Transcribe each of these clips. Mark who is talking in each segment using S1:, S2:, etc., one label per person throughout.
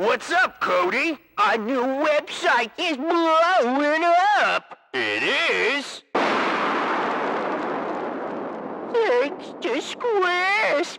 S1: What's up, Cody? Our new website is blowing up. It is. Thanks to Squarespace.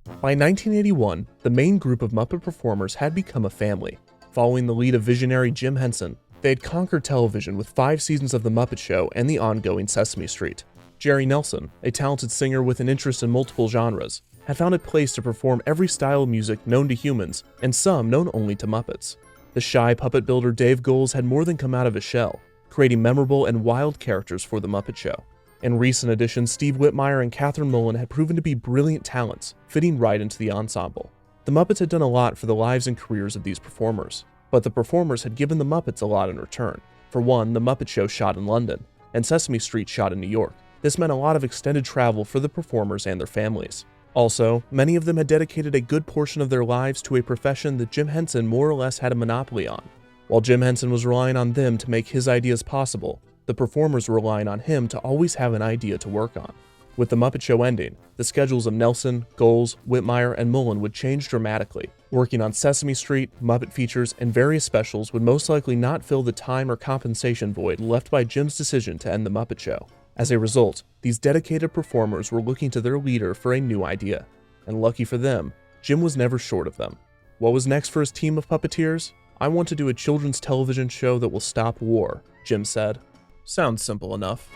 S2: By 1981, the main group of Muppet performers had become a family. Following the lead of visionary Jim Henson, they had conquered television with 5 seasons of The Muppet Show and the ongoing Sesame Street. Jerry Nelson, a talented singer with an interest in multiple genres, had found a place to perform every style of music known to humans, and some known only to Muppets. The shy puppet builder Dave Goelz had more than come out of his shell, creating memorable and wild characters for The Muppet Show. In recent editions, Steve Whitmire and Catherine Mullen had proven to be brilliant talents, fitting right into the ensemble. The Muppets had done a lot for the lives and careers of these performers, but the performers had given the Muppets a lot in return. For one, The Muppet Show shot in London, and Sesame Street shot in New York. This meant a lot of extended travel for the performers and their families. Also, many of them had dedicated a good portion of their lives to a profession that Jim Henson more or less had a monopoly on. While Jim Henson was relying on them to make his ideas possible, the performers were relying on him to always have an idea to work on. With The Muppet Show ending, the schedules of Nelson, Goelz, Whitmire, and Mullen would change dramatically. Working on Sesame Street, Muppet features, and various specials would most likely not fill the time or compensation void left by Jim's decision to end The Muppet Show. As a result, these dedicated performers were looking to their leader for a new idea. And lucky for them, Jim was never short of them. What was next for his team of puppeteers? "I want to do a children's television show that will stop war," Jim said. Sounds simple enough.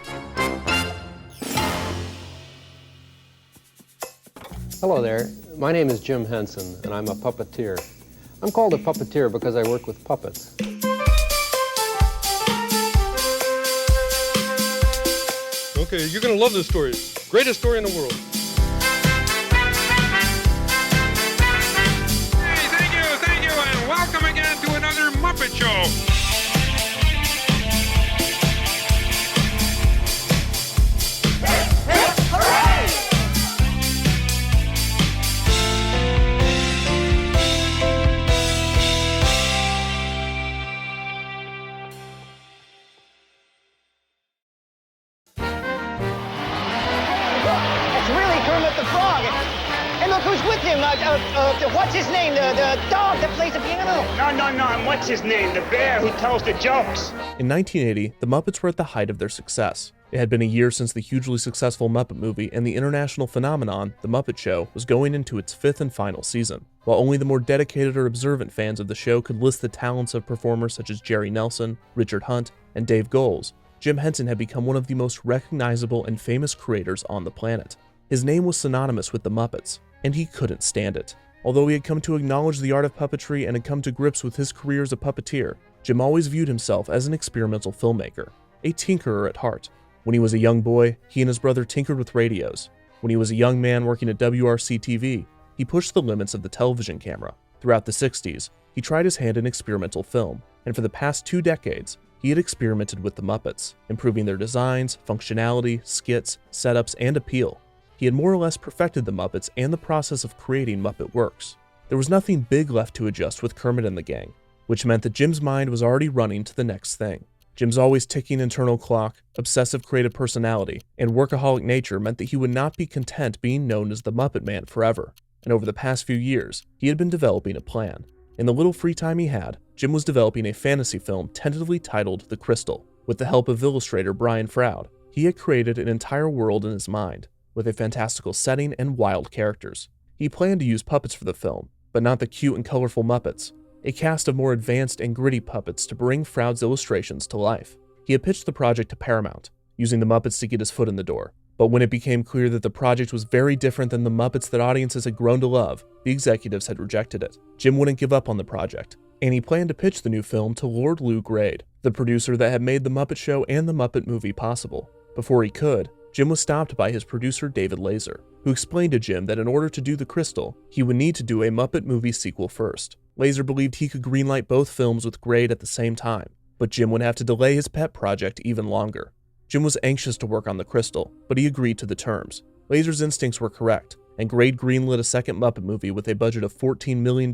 S3: Hello there, my name is Jim Henson, and I'm a puppeteer. I'm called a puppeteer because I work with puppets.
S4: Okay, you're gonna love this story. Greatest story in the world.
S5: Hey, thank you, and welcome again to another Muppet Show.
S6: Who's with him? What's his name? The dog that plays the piano?
S7: No, and what's his name? The bear who tells the jokes.
S2: In 1980, the Muppets were at the height of their success. It had been a year since the hugely successful Muppet movie, and the international phenomenon, The Muppet Show, was going into its 5th and final season. While only the more dedicated or observant fans of the show could list the talents of performers such as Jerry Nelson, Richard Hunt, and Dave Goelz, Jim Henson had become one of the most recognizable and famous creators on the planet. His name was synonymous with the Muppets, and he couldn't stand it. Although he had come to acknowledge the art of puppetry and had come to grips with his career as a puppeteer, Jim always viewed himself as an experimental filmmaker, a tinkerer at heart. When he was a young boy, he and his brother tinkered with radios. When he was a young man working at WRC-TV, he pushed the limits of the television camera. Throughout the 60s, he tried his hand in experimental film, and for the past 2 decades, he had experimented with the Muppets, improving their designs, functionality, skits, setups, and appeal. He had more or less perfected the Muppets and the process of creating Muppet works. There was nothing big left to adjust with Kermit and the gang, which meant that Jim's mind was already running to the next thing. Jim's always ticking internal clock, obsessive creative personality, and workaholic nature meant that he would not be content being known as the Muppet Man forever, and over the past few years, he had been developing a plan. In the little free time he had, Jim was developing a fantasy film tentatively titled The Crystal. With the help of illustrator Brian Froud, he had created an entire world in his mind, with a fantastical setting and wild characters. He planned to use puppets for the film, but not the cute and colorful Muppets, a cast of more advanced and gritty puppets to bring Froud's illustrations to life. He had pitched the project to Paramount, using the Muppets to get his foot in the door. But when it became clear that the project was very different than the Muppets that audiences had grown to love, the executives had rejected it. Jim wouldn't give up on the project, and he planned to pitch the new film to Lord Lou Grade, the producer that had made The Muppet Show and The Muppet Movie possible. Before he could, Jim was stopped by his producer David Laser, who explained to Jim that in order to do The Crystal, he would need to do a Muppet movie sequel first. Laser believed he could greenlight both films with Grade at the same time, but Jim would have to delay his pet project even longer. Jim was anxious to work on The Crystal, but he agreed to the terms. Laser's instincts were correct, and Grade greenlit a second Muppet movie with a budget of $14 million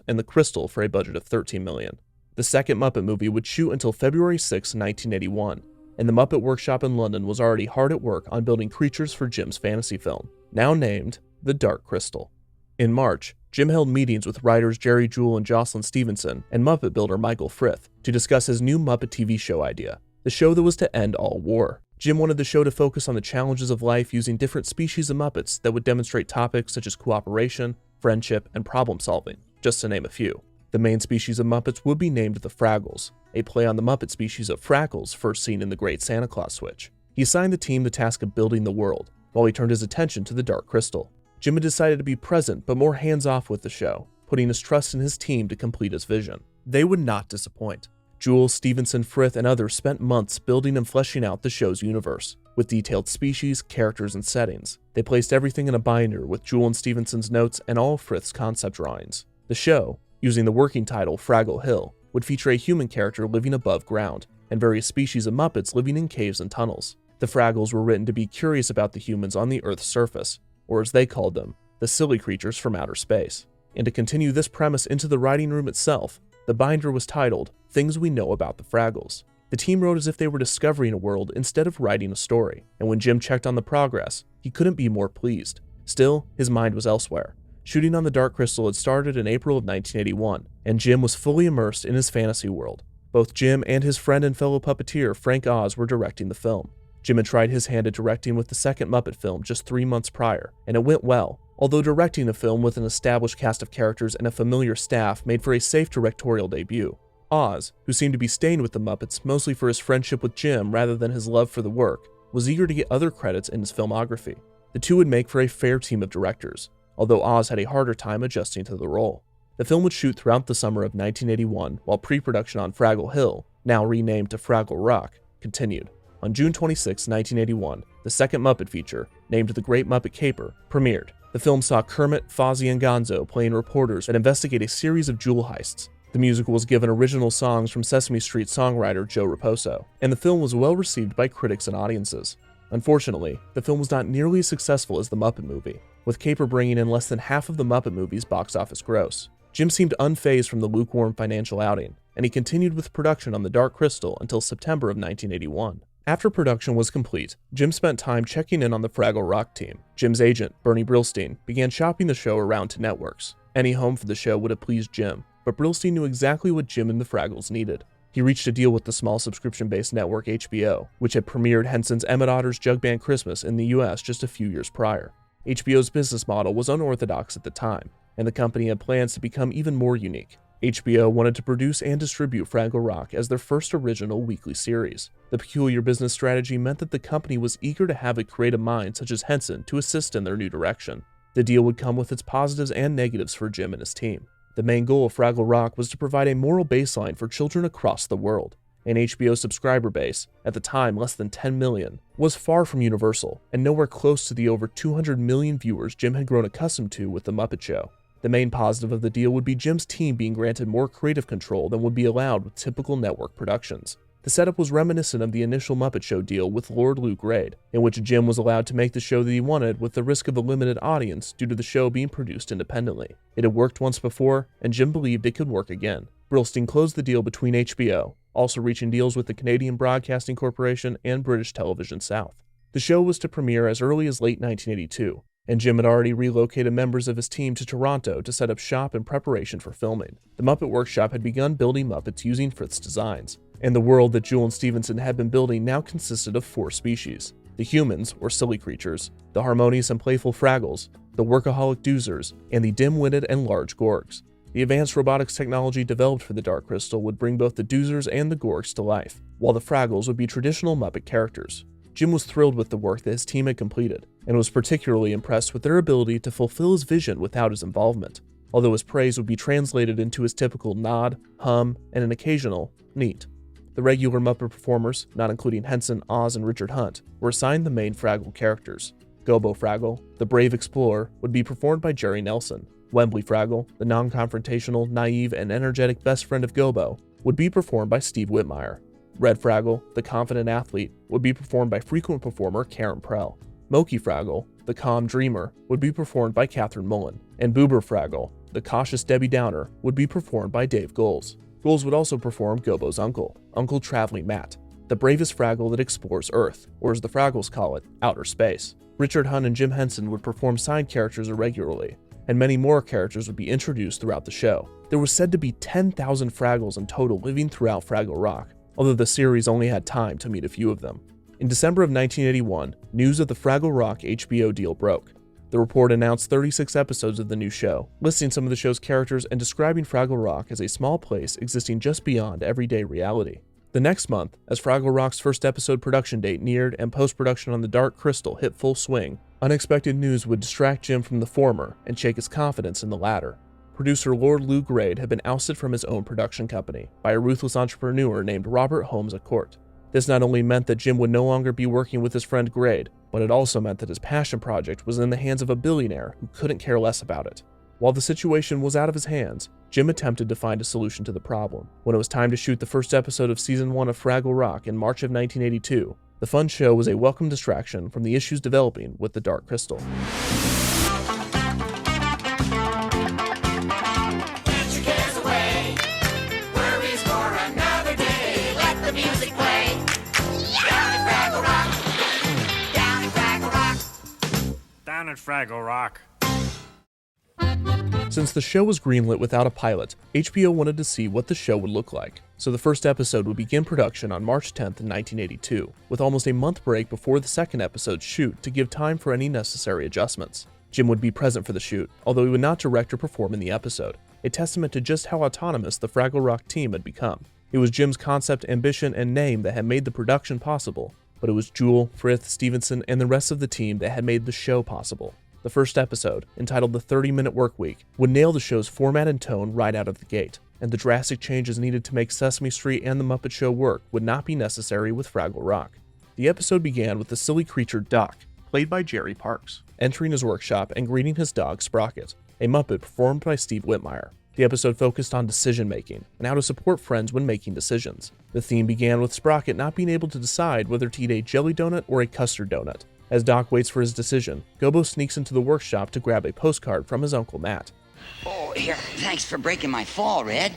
S2: and The Crystal for a budget of $13 million. The second Muppet movie would shoot until February 6, 1981, and the Muppet Workshop in London was already hard at work on building creatures for Jim's fantasy film. Now named the Dark Crystal. In March, Jim held meetings with writers Jerry Jewell and Jocelyn Stevenson and Muppet builder Michael Frith to discuss his new Muppet TV show idea, the show that was to end all war. Jim wanted the show to focus on the challenges of life using different species of Muppets that would demonstrate topics such as cooperation, friendship, and problem solving, just to name a few. The main species of Muppets would be named the Fraggles, a play on the Muppet species of Fraggles first seen in The Great Santa Claus Switch. He assigned the team the task of building the world, while he turned his attention to the Dark Crystal. Jim had decided to be present but more hands-off with the show, putting his trust in his team to complete his vision. They would not disappoint. Jewell, Stevenson, Frith, and others spent months building and fleshing out the show's universe, with detailed species, characters, and settings. They placed everything in a binder with Jewell and Stevenson's notes and all of Frith's concept drawings. The show, using the working title Fraggle Hill, would feature a human character living above ground, and various species of Muppets living in caves and tunnels. The Fraggles were written to be curious about the humans on the Earth's surface, or as they called them, the silly creatures from outer space. And to continue this premise into the writing room itself, the binder was titled Things We Know About the Fraggles. The team wrote as if they were discovering a world instead of writing a story, and when Jim checked on the progress, he couldn't be more pleased. Still, his mind was elsewhere. Shooting on the Dark Crystal had started in April of 1981, and Jim was fully immersed in his fantasy world. Both Jim and his friend and fellow puppeteer Frank Oz were directing the film. Jim had tried his hand at directing with the second Muppet film just 3 months prior, and it went well, although directing a film with an established cast of characters and a familiar staff made for a safe directorial debut. Oz, who seemed to be staying with the Muppets mostly for his friendship with Jim rather than his love for the work, was eager to get other credits in his filmography. The two would make for a fair team of directors, although Oz had a harder time adjusting to the role. The film would shoot throughout the summer of 1981 while pre-production on Fraggle Hill, now renamed to Fraggle Rock, continued. On June 26, 1981, the second Muppet feature, named The Great Muppet Caper, premiered. The film saw Kermit, Fozzie, and Gonzo playing reporters that investigate a series of jewel heists. The musical was given original songs from Sesame Street songwriter Joe Raposo, and the film was well received by critics and audiences. Unfortunately, the film was not nearly as successful as the Muppet movie, with Caper bringing in less than half of the Muppet movie's box office gross. Jim seemed unfazed from the lukewarm financial outing, and he continued with production on the Dark Crystal until September of 1981. After production was complete, Jim spent time checking in on the Fraggle Rock team. Jim's agent, Bernie Brillstein, began shopping the show around to networks. Any home for the show would have pleased Jim, but Brillstein knew exactly what Jim and the Fraggles needed. He reached a deal with the small subscription-based network HBO, which had premiered Henson's Emmett Otter's Jug Band Christmas in the US just a few years prior. HBO's business model was unorthodox at the time, and the company had plans to become even more unique. HBO wanted to produce and distribute Fraggle Rock as their first original weekly series. The peculiar business strategy meant that the company was eager to have a creative mind such as Henson to assist in their new direction. The deal would come with its positives and negatives for Jim and his team. The main goal of Fraggle Rock was to provide a moral baseline for children across the world. An HBO subscriber base, at the time less than 10 million, was far from universal and nowhere close to the over 200 million viewers Jim had grown accustomed to with The Muppet Show. The main positive of the deal would be Jim's team being granted more creative control than would be allowed with typical network productions. The setup was reminiscent of the initial Muppet Show deal with Lord Luke Raid, in which Jim was allowed to make the show that he wanted with the risk of a limited audience due to the show being produced independently. It had worked once before, and Jim believed it could work again. Brillstein closed the deal between HBO, also reaching deals with the Canadian Broadcasting Corporation and British Television South. The show was to premiere as early as late 1982, and Jim had already relocated members of his team to Toronto to set up shop in preparation for filming. The Muppet Workshop had begun building Muppets using Frith's designs, and the world that Jewell and Stevenson had been building now consisted of 4 species: the humans, or silly creatures, the harmonious and playful Fraggles, the workaholic Doozers, and the dim-witted and large Gorgs. The advanced robotics technology developed for the Dark Crystal would bring both the Doozers and the Gorgs to life, while the Fraggles would be traditional Muppet characters. Jim was thrilled with the work that his team had completed, and was particularly impressed with their ability to fulfill his vision without his involvement, although his praise would be translated into his typical nod, hum, and an occasional neat. The regular Muppet performers, not including Henson, Oz, and Richard Hunt, were assigned the main Fraggle characters. Gobo Fraggle, the brave explorer, would be performed by Jerry Nelson. Wembley Fraggle, the non-confrontational, naive, and energetic best friend of Gobo, would be performed by Steve Whitmire. Red Fraggle, the confident athlete, would be performed by frequent performer Karen Prell. Moki Fraggle, the calm dreamer, would be performed by Catherine Mullen. And Boober Fraggle, the cautious Debbie Downer, would be performed by Dave Goelz. Goelz would also perform Gobo's uncle, Uncle Traveling Matt. the bravest Fraggle that explores Earth, or as the Fraggles call it, outer space. Richard Hunt and Jim Henson would perform side characters irregularly, and many more characters would be introduced throughout the show. There was said to be 10,000 Fraggles in total living throughout Fraggle Rock, although the series only had time to meet a few of them. In December of 1981, news of the Fraggle Rock HBO deal broke. The report announced 36 episodes of the new show, listing some of the show's characters and describing Fraggle Rock as a small place existing just beyond everyday reality. The next month, as Fraggle Rock's first episode production date neared and post-production on the Dark Crystal hit full swing, unexpected news would distract Jim from the former and shake his confidence in the latter. Producer Lord Lou Grade had been ousted from his own production company by a ruthless entrepreneur named Robert Holmes Court. This not only meant that Jim would no longer be working with his friend Grade, but it also meant that his passion project was in the hands of a billionaire who couldn't care less about it. While the situation was out of his hands, Jim attempted to find a solution to the problem. When it was time to shoot the first episode of Season 1 of Fraggle Rock in March of 1982, the fun show was a welcome distraction from the issues developing with the Dark Crystal.
S5: Down at Fraggle Rock.
S2: Since the show was greenlit without a pilot, HBO wanted to see what the show would look like, so the first episode would begin production on March 10th, 1982, with almost a month break before the second episode's shoot to give time for any necessary adjustments. Jim would be present for the shoot, although he would not direct or perform in the episode, a testament to just how autonomous the Fraggle Rock team had become. It was Jim's concept, ambition, and name that had made the production possible, but it was Jewel, Frith, Stevenson, and the rest of the team that had made the show possible. The first episode, entitled The 30-Minute Workweek, would nail the show's format and tone right out of the gate, and the drastic changes needed to make Sesame Street and The Muppet Show work would not be necessary with Fraggle Rock. The episode began with the silly creature Doc, played by Jerry Parks, entering his workshop and greeting his dog Sprocket, a Muppet performed by Steve Whitmire. The episode focused on decision-making and how to support friends when making decisions. The theme began with Sprocket not being able to decide whether to eat a jelly donut or a custard donut. As Doc waits for his decision, Gobo sneaks into the workshop to grab a postcard from his Uncle Matt.
S8: Oh, here, thanks for breaking my fall, Red.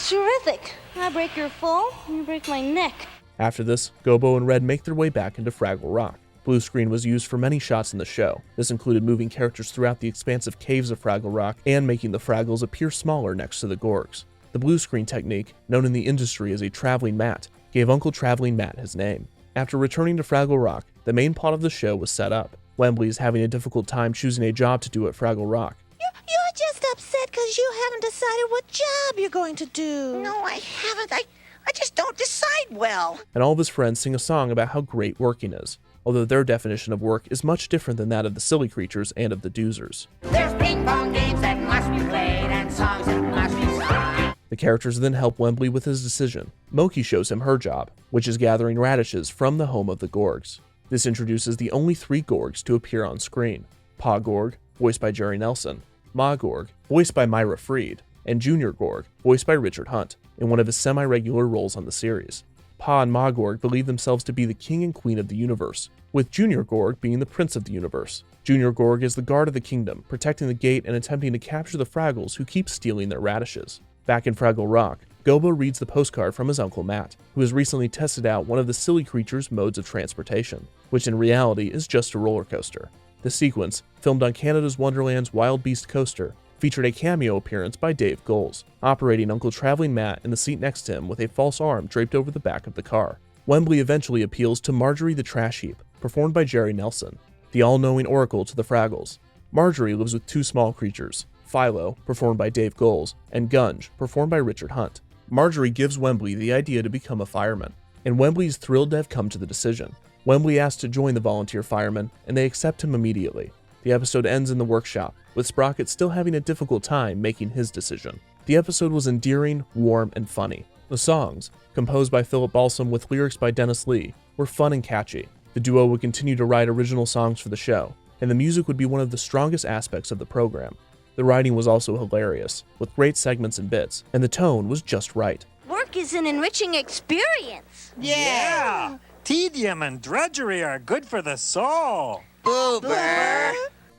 S9: Terrific. I break your fall, you break my neck.
S2: After this, Gobo and Red make their way back into Fraggle Rock. Blue screen was used for many shots in the show. This included moving characters throughout the expansive caves of Fraggle Rock and making the Fraggles appear smaller next to the Gorgs. The blue screen technique, known in the industry as a traveling Matt, gave Uncle Traveling Matt his name. After returning to Fraggle Rock, the main plot of the show was set up. Wembley is having a difficult time choosing a job to do at Fraggle Rock.
S10: You're just upset because you haven't decided what job you're going to do.
S8: No, I haven't. I just don't decide well.
S2: And all of his friends sing a song about how great working is, although their definition of work is much different than that of the silly creatures and of the doozers.
S8: There's ping pong games that must be played and songs that must be sung.
S2: The characters then help Wembley with his decision. Moki shows him her job, which is gathering radishes from the home of the Gorgs. This introduces the only 3 Gorgs to appear on screen: Pa Gorg, voiced by Jerry Nelson, Ma Gorg, voiced by Myra Freed, and Junior Gorg, voiced by Richard Hunt, in one of his semi-regular roles on the series. Pa and Ma Gorg believe themselves to be the king and queen of the universe, with Junior Gorg being the prince of the universe. Junior Gorg is the guard of the kingdom, protecting the gate and attempting to capture the Fraggles who keep stealing their radishes. Back in Fraggle Rock, Gobo reads the postcard from his Uncle Matt, who has recently tested out one of the silly creature's modes of transportation, which in reality is just a roller coaster. The sequence, filmed on Canada's Wonderland's Wild Beast Coaster, featured a cameo appearance by Dave Goelz, operating Uncle Traveling Matt in the seat next to him with a false arm draped over the back of the car. Wembley eventually appeals to Marjorie the Trash Heap, performed by Jerry Nelson, the all-knowing oracle to the Fraggles. Marjorie lives with 2 small creatures, Philo, performed by Dave Goelz, and Gunge, performed by Richard Hunt. Marjorie gives Wembley the idea to become a fireman, and Wembley is thrilled to have come to the decision. Wembley asks to join the volunteer firemen, and they accept him immediately. The episode ends in the workshop, with Sprocket still having a difficult time making his decision. The episode was endearing, warm, and funny. The songs, composed by Philip Balsam with lyrics by Dennis Lee, were fun and catchy. The duo would continue to write original songs for the show, and the music would be one of the strongest aspects of the program. The writing was also hilarious, with great segments and bits, and the tone was just right.
S9: Work is an enriching experience.
S5: Yeah! Tedium and drudgery are good for the soul.
S8: Boober!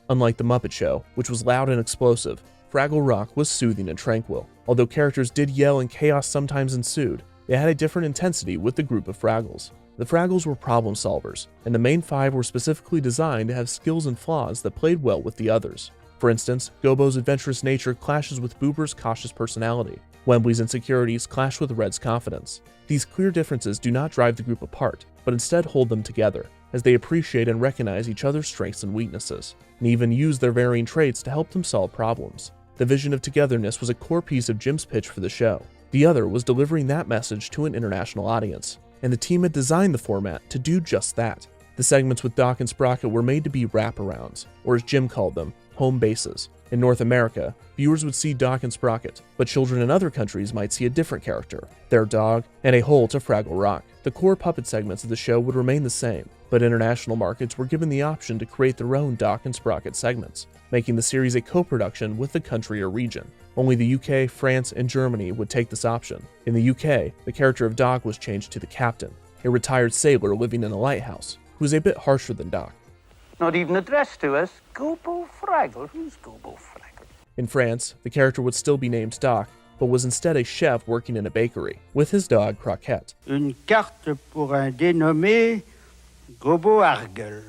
S2: Unlike The Muppet Show, which was loud and explosive, Fraggle Rock was soothing and tranquil. Although characters did yell and chaos sometimes ensued, It had a different intensity with the group of Fraggles. The Fraggles were problem solvers, and the main 5 were specifically designed to have skills and flaws that played well with the others. For instance, Gobo's adventurous nature clashes with Boober's cautious personality. Wembley's insecurities clash with Red's confidence. These clear differences do not drive the group apart, but instead hold them together, as they appreciate and recognize each other's strengths and weaknesses, and even use their varying traits to help them solve problems. The vision of togetherness was a core piece of Jim's pitch for the show. The other was delivering that message to an international audience, and the team had designed the format to do just that. The segments with Doc and Sprocket were made to be wraparounds, or as Jim called them, home bases. In North America, viewers would see Doc and Sprocket, but children in other countries might see a different character, their dog, and a hole to Fraggle Rock. The core puppet segments of the show would remain the same, but international markets were given the option to create their own Doc and Sprocket segments, making the series a co-production with the country or region. Only the UK, France, and Germany would take this option. In the UK, the character of Doc was changed to the Captain, a retired sailor living in a lighthouse, who was a bit harsher than Doc.
S1: Not even addressed to us. Gobo Fraggle. Who's Gobo Fraggle?
S2: In France, the character would still be named Doc, but was instead a chef working in a bakery, with his dog Croquette.
S11: Une carte pour un dénommé Gobo Argel.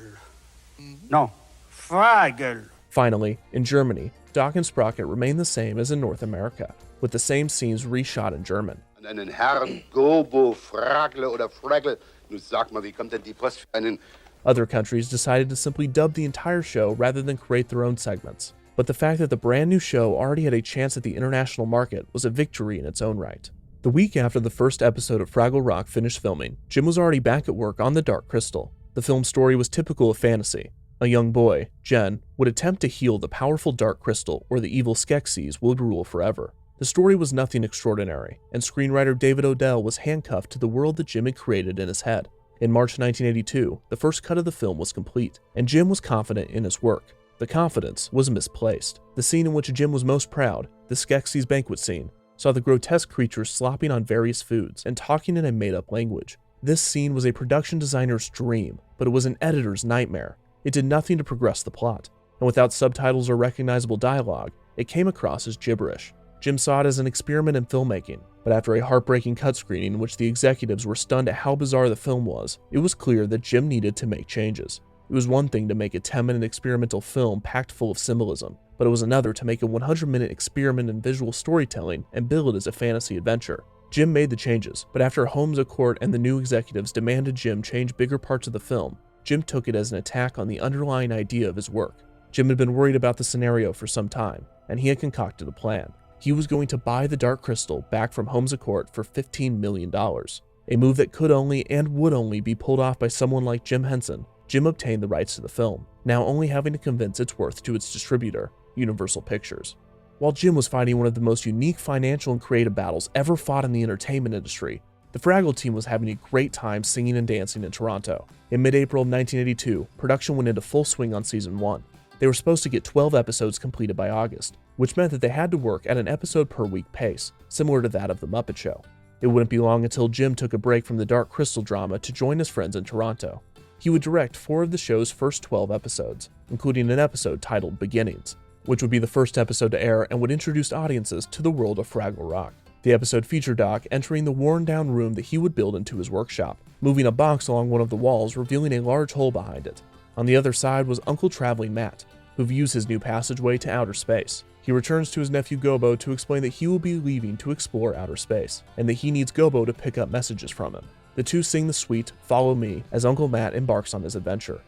S11: Non, Fraggle.
S2: Finally, in Germany, Doc and Sprocket remain the same as in North America, with the same scenes reshot in German.
S12: Einen Herrn Gobo Fraggle oder Fraggle. Nun sag mal, wie kommt denn die Post für einen...
S2: Other countries decided to simply dub the entire show rather than create their own segments. But the fact that the brand new show already had a chance at the international market was a victory in its own right. The week after the first episode of Fraggle Rock finished filming, Jim was already back at work on The Dark Crystal. The film's story was typical of fantasy. A young boy, Jen, would attempt to heal the powerful Dark Crystal where the evil Skeksis would rule forever. The story was nothing extraordinary, and screenwriter David Odell was handcuffed to the world that Jim had created in his head. In March 1982, the first cut of the film was complete, and Jim was confident in his work. The confidence was misplaced. The scene in which Jim was most proud, the Skeksis banquet scene, saw the grotesque creatures slopping on various foods and talking in a made-up language. This scene was a production designer's dream, but it was an editor's nightmare. It did nothing to progress the plot, and without subtitles or recognizable dialogue, it came across as gibberish. Jim saw it as an experiment in filmmaking, but after a heartbreaking cut screening in which the executives were stunned at how bizarre the film was, it was clear that Jim needed to make changes. It was one thing to make a 10-minute experimental film packed full of symbolism, but it was another to make a 100-minute experiment in visual storytelling and bill it as a fantasy adventure. Jim made the changes, but after Holmes à Court and the new executives demanded Jim change bigger parts of the film, Jim took it as an attack on the underlying idea of his work. Jim had been worried about the scenario for some time, and he had concocted a plan. He was going to buy the Dark Crystal back from Holmes à Court for $15 million. A move that could only and would only be pulled off by someone like Jim Henson. Jim obtained the rights to the film, now only having to convince its worth to its distributor, Universal Pictures. While Jim was fighting one of the most unique financial and creative battles ever fought in the entertainment industry, the Fraggle team was having a great time singing and dancing in Toronto. In mid-April of 1982, production went into full swing on season 1. They were supposed to get 12 episodes completed by August, which meant that they had to work at an episode per week pace, similar to that of The Muppet Show. It wouldn't be long until Jim took a break from the Dark Crystal drama to join his friends in Toronto. He would direct 4 of the show's first 12 episodes, including an episode titled Beginnings, which would be the first episode to air and would introduce audiences to the world of Fraggle Rock. The episode featured Doc entering the worn-down room that he would build into his workshop, moving a box along one of the walls, revealing a large hole behind it. On the other side was Uncle Traveling Matt, who views his new passageway to outer space. He returns to his nephew Gobo to explain that he will be leaving to explore outer space, and that he needs Gobo to pick up messages from him. The two sing the sweet Follow Me as Uncle Matt embarks on his adventure.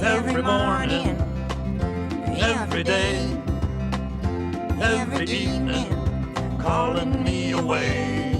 S13: Every morning, every day, every evening, calling me away.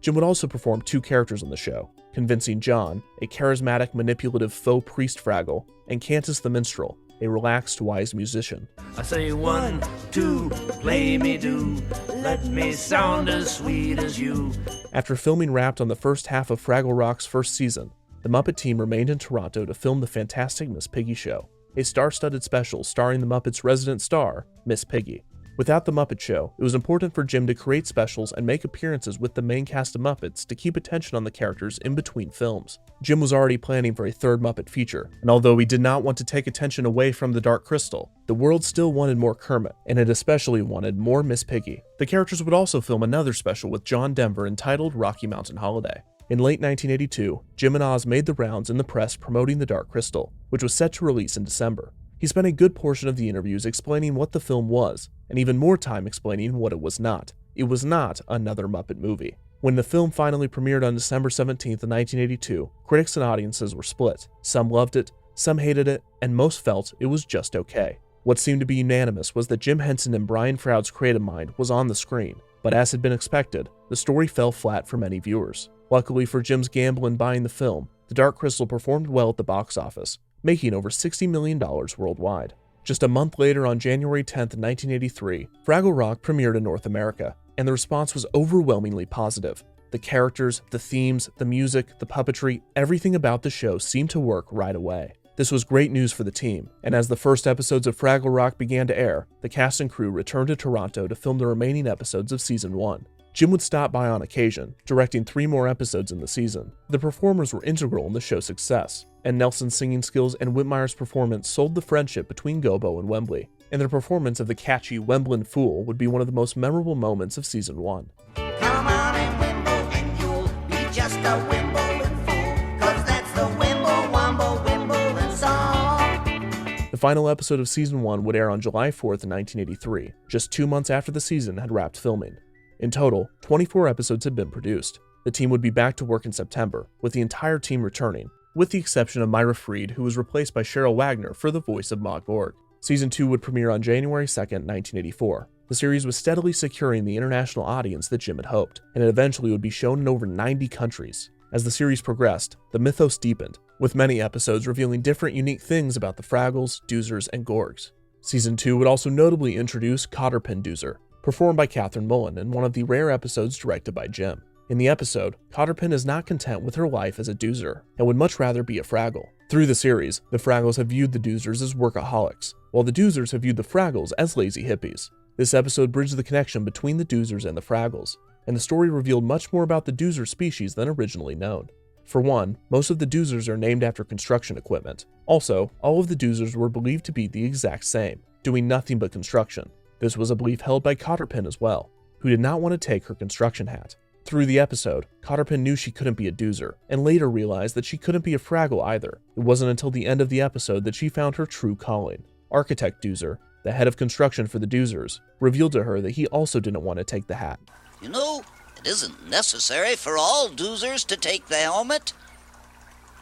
S2: Jim would also perform 2 characters on the show, convincing John, a charismatic, manipulative faux priest Fraggle, and Cantus the Minstrel, a relaxed, wise musician.
S13: I say 1, 2, play me do, let me sound as sweet as you.
S2: After filming wrapped on the first half of Fraggle Rock's first season, the Muppet team remained in Toronto to film the Fantastic Miss Piggy Show, a star-studded special starring the Muppets' resident star, Miss Piggy. Without The Muppet Show, it was important for Jim to create specials and make appearances with the main cast of Muppets to keep attention on the characters in between films. Jim was already planning for a third Muppet feature, and although he did not want to take attention away from the Dark Crystal, the world still wanted more Kermit, and it especially wanted more Miss Piggy. The characters would also film another special with John Denver entitled Rocky Mountain Holiday. In late 1982, Jim and Oz made the rounds in the press promoting the Dark Crystal, which was set to release in December. He spent a good portion of the interviews explaining what the film was, and even more time explaining what it was not. It was not another Muppet movie. When the film finally premiered on December 17th, 1982, critics and audiences were split. Some loved it, some hated it, and most felt it was just okay. What seemed to be unanimous was that Jim Henson and Brian Froud's creative mind was on the screen, but as had been expected, the story fell flat for many viewers. Luckily for Jim's gamble in buying the film, The Dark Crystal performed well at the box office, making over $60 million worldwide. Just a month later, on January 10, 1983, Fraggle Rock premiered in North America, and the response was overwhelmingly positive. The characters, the themes, the music, the puppetry, everything about the show seemed to work right away. This was great news for the team, and as the first episodes of Fraggle Rock began to air, the cast and crew returned to Toronto to film the remaining episodes of Season 1. Jim would stop by on occasion, directing 3 more episodes in the season. The performers were integral in the show's success, and Nelson's singing skills and Whitmire's performance sold the friendship between Gobo and Wembley, and their performance of the catchy Wemblin Fool would be one of the most memorable moments of Season 1.
S8: Come on and wimble and you'll be just a Wimbledon fool, 'cause that's the Wimble Womble Wimbledon song.
S2: The final episode of Season 1 would air on July 4th, 1983, just 2 months after the season had wrapped filming. In total, 24 episodes had been produced. The team would be back to work in September, with the entire team returning, with the exception of Myra Freed, who was replaced by Cheryl Wagner for the voice of Ma Gorg. Season 2 would premiere on January 2nd, 1984. The series was steadily securing the international audience that Jim had hoped, and it eventually would be shown in over 90 countries. As the series progressed, the mythos deepened, with many episodes revealing different unique things about the Fraggles, Doozers, and Gorgs. Season 2 would also notably introduce Cotterpin Doozer, performed by Catherine Mullen in one of the rare episodes directed by Jim. In the episode, Cotterpin is not content with her life as a Doozer, and would much rather be a Fraggle. Through the series, the Fraggles have viewed the Doozers as workaholics, while the Doozers have viewed the Fraggles as lazy hippies. This episode bridged the connection between the Doozers and the Fraggles, and the story revealed much more about the Doozer species than originally known. For one, most of the Doozers are named after construction equipment. Also, all of the Doozers were believed to be the exact same, doing nothing but construction. This was a belief held by Cotterpin as well, who did not want to take her construction hat. Through the episode, Cotterpin knew she couldn't be a Doozer, and later realized that she couldn't be a Fraggle either. It wasn't until the end of the episode that she found her true calling. Architect Doozer, the head of construction for the Doozers, revealed to her that he also didn't want to take the hat.
S14: You know, it isn't necessary for all Doozers to take the helmet.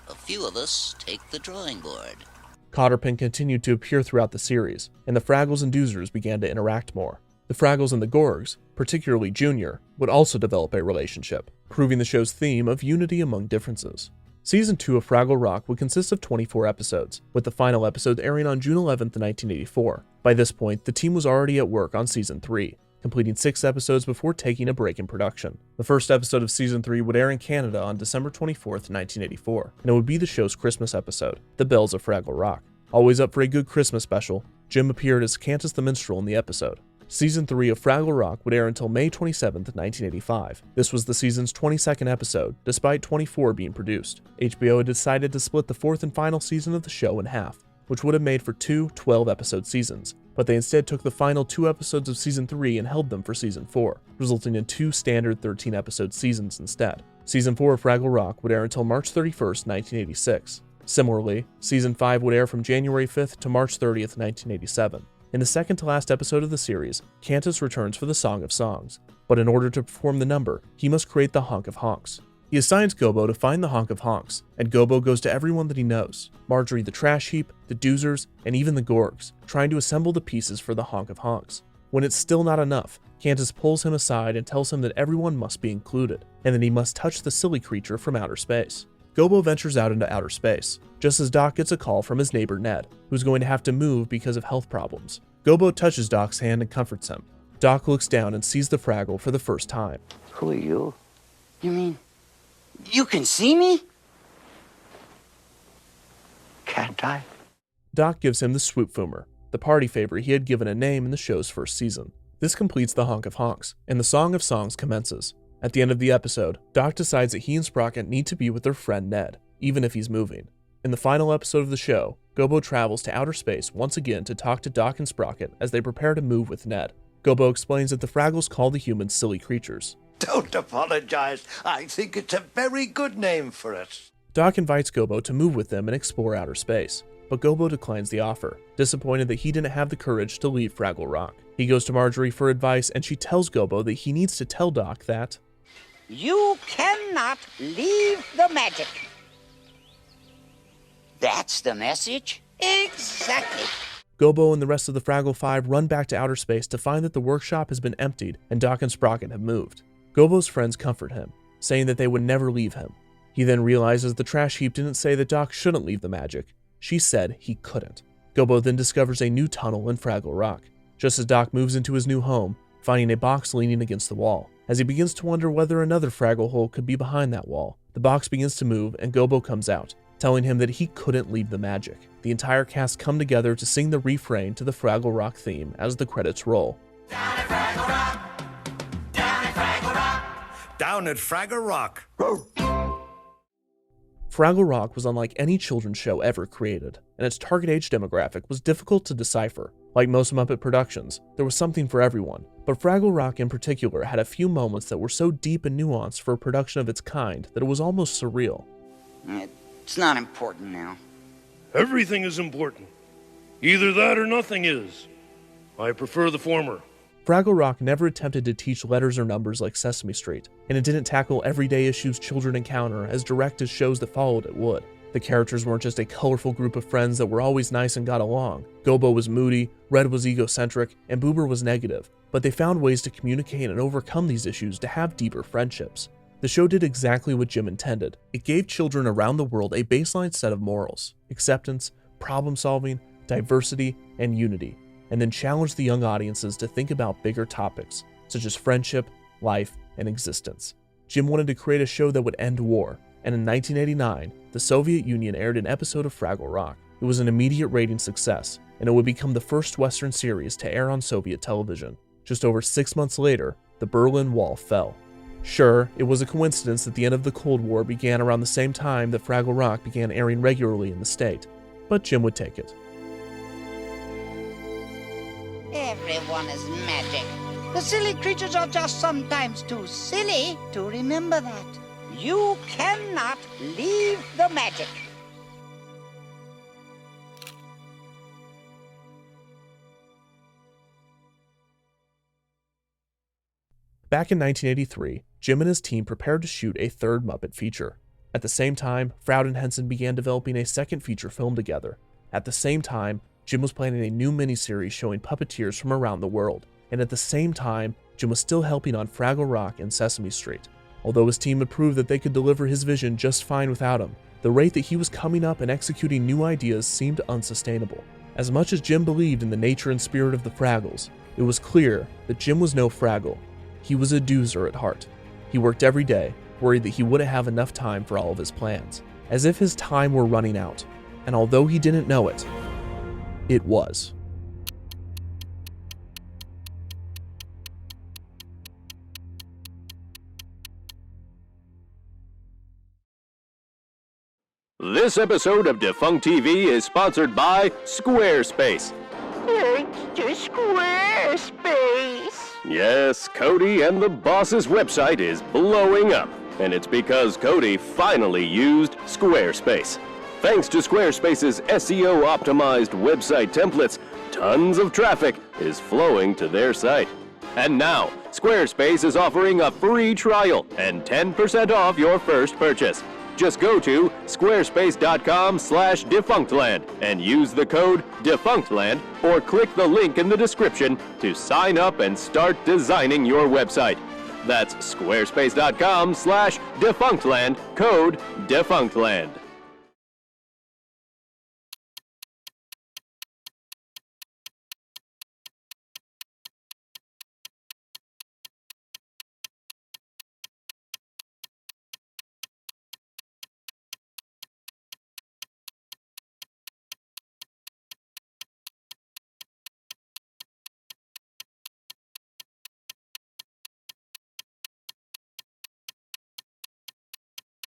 S14: A few of us take the drawing board.
S2: Cotterpin continued to appear throughout the series, and the Fraggles and Doozers began to interact more. The Fraggles and the Gorgs, particularly Junior, would also develop a relationship, proving the show's theme of unity among differences. Season 2 of Fraggle Rock would consist of 24 episodes, with the final episode airing on June 11th, 1984. By this point, the team was already at work on Season 3, completing 6 episodes before taking a break in production. The first episode of Season 3 would air in Canada on December 24th, 1984, and it would be the show's Christmas episode, The Bells of Fraggle Rock. Always up for a good Christmas special, Jim appeared as Cantus the Minstrel in the episode. Season 3 of Fraggle Rock would air until May 27th, 1985. This was the season's 22nd episode, despite 24 being produced. HBO had decided to split the 4th and final season of the show in half, which would have made for 2 12-episode seasons, but they instead took the final 2 episodes of Season 3 and held them for Season 4, resulting in 2 standard 13-episode seasons instead. Season 4 of Fraggle Rock would air until March 31st, 1986. Similarly, Season 5 would air from January 5th to March 30th, 1987. In the second to last episode of the series, Cantus returns for the Song of Songs, but in order to perform the number, he must create the Honk of Honks. He assigns Gobo to find the Honk of Honks, and Gobo goes to everyone that he knows, Marjorie the Trash Heap, the Doozers, and even the Gorgs, trying to assemble the pieces for the Honk of Honks. When it's still not enough, Cantus pulls him aside and tells him that everyone must be included, and that he must touch the silly creature from outer space. Gobo ventures out into outer space, just as Doc gets a call from his neighbor Ned, who's going to have to move because of health problems. Gobo touches Doc's hand and comforts him. Doc looks down and sees the Fraggle for the first time.
S15: Who are you? You mean you can see me? Can't I?
S2: Doc gives him the Swoop Foomer, the party favor he had given a name in the show's first season. This completes the honk of honks, and the song of songs commences. At the end of the episode, Doc decides that he and Sprocket need to be with their friend Ned, even if he's moving. In the final episode of the show, Gobo travels to outer space once again to talk to Doc and Sprocket as they prepare to move with Ned. Gobo explains that the Fraggles call the humans silly creatures.
S13: Don't apologize. I think it's a very good name for us.
S2: Doc invites Gobo to move with them and explore outer space, but Gobo declines the offer, disappointed that he didn't have the courage to leave Fraggle Rock. He goes to Marjorie for advice, and she tells Gobo that he needs to tell Doc that
S6: You cannot leave the magic.
S15: That's the message?
S6: Exactly.
S2: Gobo and the rest of the Fraggle Five run back to outer space to find that the workshop has been emptied and Doc and Sprocket have moved. Gobo's friends comfort him, saying that they would never leave him. He then realizes the trash heap didn't say that Doc shouldn't leave the magic. She said he couldn't. Gobo then discovers a new tunnel in Fraggle Rock, just as Doc moves into his new home, finding a box leaning against the wall. As he begins to wonder whether another Fraggle hole could be behind that wall, the box begins to move and Gobo comes out, telling him that he couldn't leave the magic. The entire cast come together to sing the refrain to the Fraggle Rock theme as the credits roll.
S13: Down at Fraggle Rock. Down at Fraggle Rock. Down at Fraggle Rock.
S2: Fraggle Rock was unlike any children's show ever created, and its target age demographic was difficult to decipher. Like most Muppet productions, there was something for everyone, but Fraggle Rock in particular had a few moments that were so deep and nuanced for a production of its kind that it was almost surreal.
S15: It's not important now.
S4: Everything is important. Either that or nothing is. I prefer the former.
S2: Fraggle Rock never attempted to teach letters or numbers like Sesame Street, and it didn't tackle everyday issues children encounter as direct as shows that followed it would. The characters weren't just a colorful group of friends that were always nice and got along. Gobo was moody, Red was egocentric, and Boober was negative, but they found ways to communicate and overcome these issues to have deeper friendships. The show did exactly what Jim intended. It gave children around the world a baseline set of morals, acceptance, problem solving, diversity, and unity, and then challenged the young audiences to think about bigger topics, such as friendship, life, and existence. Jim wanted to create a show that would end war, and in 1989, the Soviet Union aired an episode of Fraggle Rock. It was an immediate rating success, and it would become the first Western series to air on Soviet television. Just over 6 months later, the Berlin Wall fell. Sure, it was a coincidence that the end of the Cold War began around the same time that Fraggle Rock began airing regularly in the state, but Jim would take it.
S6: Everyone is magic. The silly creatures are just sometimes too silly to remember that. You cannot leave the magic.
S2: Back in 1983, Jim and his team prepared to shoot a third Muppet feature. At the same time, Froud and Henson began developing a second feature film together. At the same time, Jim was planning a new miniseries showing puppeteers from around the world. And at the same time, Jim was still helping on Fraggle Rock and Sesame Street. Although his team had proved that they could deliver his vision just fine without him, the rate that he was coming up and executing new ideas seemed unsustainable. As much as Jim believed in the nature and spirit of the Fraggles, it was clear that Jim was no Fraggle. He was a doozer at heart. He worked every day, worried that he wouldn't have enough time for all of his plans, as if his time were running out. And although he didn't know it, it was.
S1: This episode of DefunctTV is sponsored by Squarespace.
S8: Thanks to Squarespace.
S1: Yes, Cody and the boss's website is blowing up, and it's because Cody finally used Squarespace. Thanks to Squarespace's SEO-optimized website templates, tons of traffic is flowing to their site. And now, Squarespace is offering a free trial and 10% off your first purchase. Just go to squarespace.com/defunctland and use the code DEFUNCTLAND or click the link in the description to sign up and start designing your website. That's squarespace.com/defunctland, code DEFUNCTLAND.